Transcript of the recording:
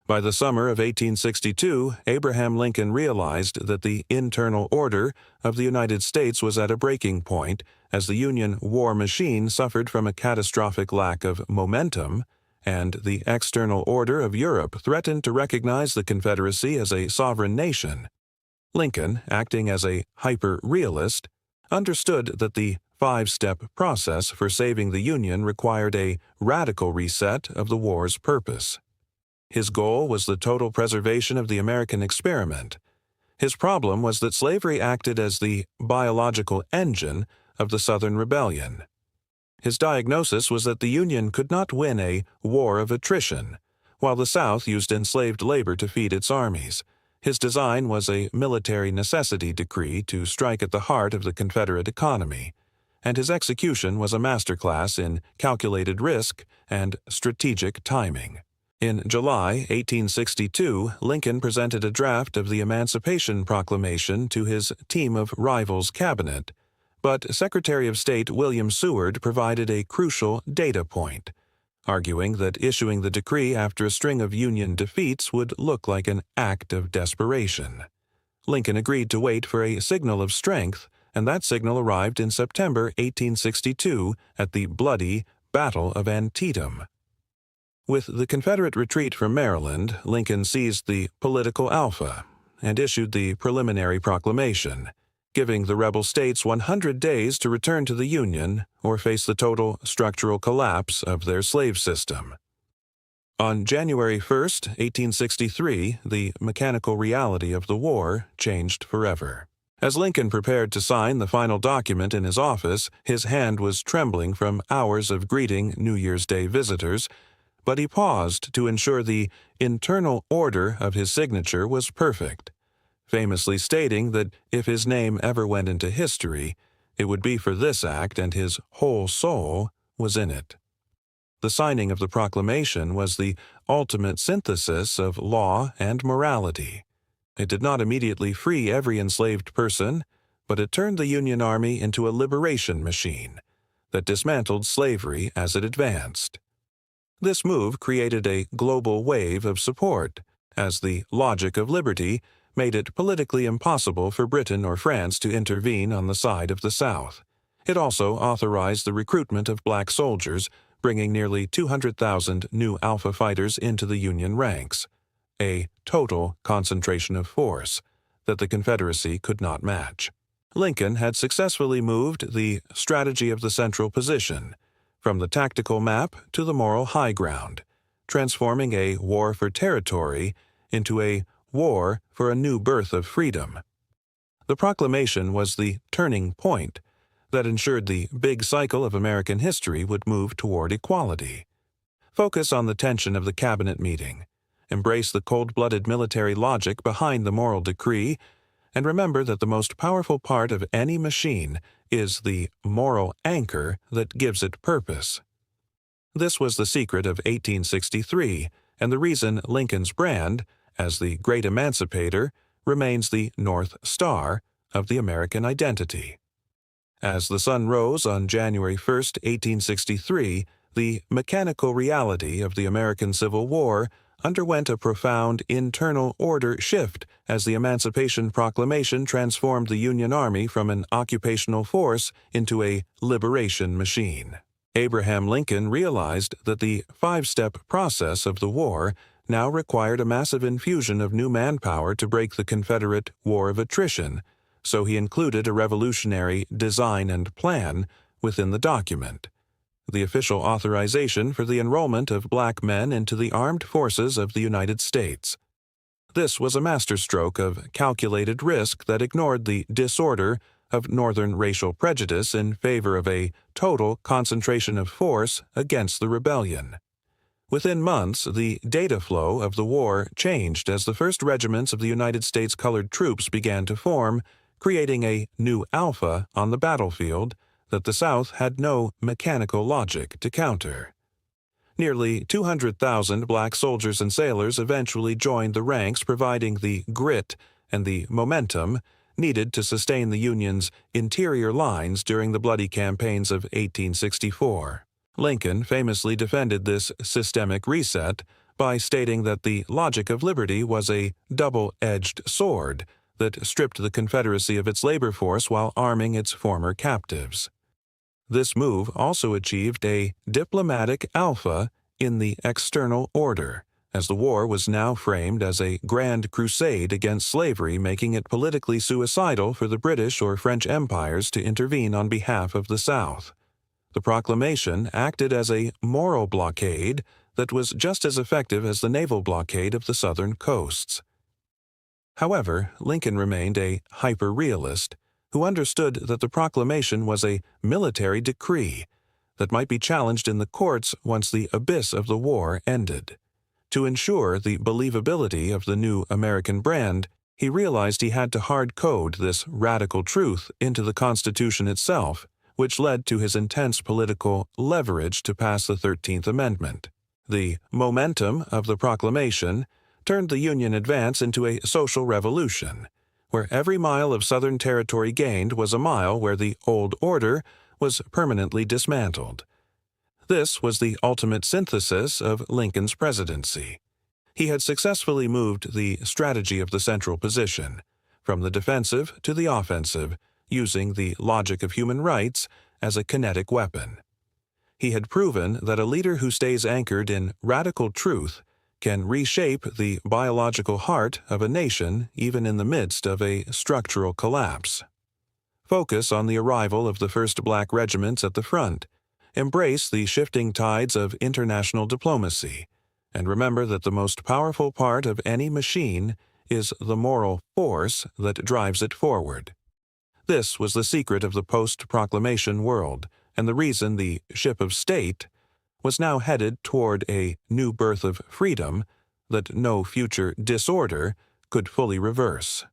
By the summer of 1862, Abraham Lincoln realized that the internal order of the United States was at a breaking point as the Union war machine suffered from a catastrophic lack of momentum, and the external order of Europe threatened to recognize the Confederacy as a sovereign nation. Lincoln, acting as a hyper-realist, understood that the five-step process for saving the Union required a radical reset of the war's purpose. His goal was the total preservation of the American experiment. His problem was that slavery acted as the biological engine of the Southern Rebellion. His diagnosis was that the Union could not win a war of attrition, while the South used enslaved labor to feed its armies. His design was a military necessity decree to strike at the heart of the Confederate economy, and his execution was a masterclass in calculated risk and strategic timing. In July 1862, Lincoln presented a draft of the Emancipation Proclamation to his team of rivals cabinet, but Secretary of State William Seward provided a crucial data point, arguing that issuing the decree after a string of Union defeats would look like an act of desperation. Lincoln agreed to wait for a signal of strength, and that signal arrived in September 1862 at the bloody Battle of Antietam. With the Confederate retreat from Maryland, Lincoln seized the political alpha and issued the preliminary proclamation, giving the rebel states 100 days to return to the Union or face the total structural collapse of their slave system. On January 1, 1863, the mechanical reality of the war changed forever. As Lincoln prepared to sign the final document in his office, his hand was trembling from hours of greeting New Year's Day visitors, but he paused to ensure the internal order of his signature was perfect, famously stating that if his name ever went into history, it would be for this act, and his whole soul was in it. The signing of the proclamation was the ultimate synthesis of law and morality. It did not immediately free every enslaved person, but it turned the Union Army into a liberation machine that dismantled slavery as it advanced. This move created a global wave of support, as the logic of liberty made it politically impossible for Britain or France to intervene on the side of the South. It also authorized the recruitment of black soldiers, bringing nearly 200,000 new Alpha fighters into the Union ranks, a total concentration of force that the Confederacy could not match. Lincoln had successfully moved the strategy of the central position from the tactical map to the moral high ground, transforming a war for territory into a war for a new birth of freedom. The proclamation was the turning point that ensured the big cycle of American history would move toward equality. Focus on the tension of the cabinet meeting, embrace the cold-blooded military logic behind the moral decree, and remember that the most powerful part of any machine is the moral anchor that gives it purpose. This was the secret of 1863, and the reason Lincoln's brand, as the great emancipator, remains the North Star of the American identity. As the sun rose on January 1, 1863, the mechanical reality of the American Civil War underwent a profound internal order shift as the Emancipation Proclamation transformed the Union Army from an occupational force into a liberation machine. Abraham Lincoln realized that the five-step process of the war now required a massive infusion of new manpower to break the Confederate war of attrition, so he included a revolutionary design and plan within the document: the official authorization for the enrollment of black men into the armed forces of the United States. This was a masterstroke of calculated risk that ignored the disorder of Northern racial prejudice in favor of a total concentration of force against the rebellion. Within months, the data flow of the war changed as the first regiments of the United States colored troops began to form, creating a new alpha on the battlefield that the South had no mechanical logic to counter. Nearly 200,000 black soldiers and sailors eventually joined the ranks, providing the grit and the momentum needed to sustain the Union's interior lines during the bloody campaigns of 1864. Lincoln famously defended this systemic reset by stating that the logic of liberty was a double-edged sword that stripped the Confederacy of its labor force while arming its former captives. This move also achieved a diplomatic alpha in the external order, as the war was now framed as a grand crusade against slavery, making it politically suicidal for the British or French empires to intervene on behalf of the South. The proclamation acted as a moral blockade that was just as effective as the naval blockade of the southern coasts. However, Lincoln remained a hyper-realist who understood that the proclamation was a military decree that might be challenged in the courts once the abyss of the war ended. To ensure the believability of the new American brand, he realized he had to hard-code this radical truth into the Constitution itself, which led to his intense political leverage to pass the 13th Amendment. The momentum of the proclamation turned the Union advance into a social revolution, where every mile of Southern territory gained was a mile where the old order was permanently dismantled. This was the ultimate synthesis of Lincoln's presidency. He had successfully moved the strategy of the central position, from the defensive to the offensive, using the logic of human rights as a kinetic weapon. He had proven that a leader who stays anchored in radical truth can reshape the biological heart of a nation even in the midst of a structural collapse. Focus on the arrival of the first black regiments at the front, embrace the shifting tides of international diplomacy, and remember that the most powerful part of any machine is the moral force that drives it forward. This was the secret of the post-proclamation world, and the reason the ship of state was now headed toward a new birth of freedom that no future disorder could fully reverse.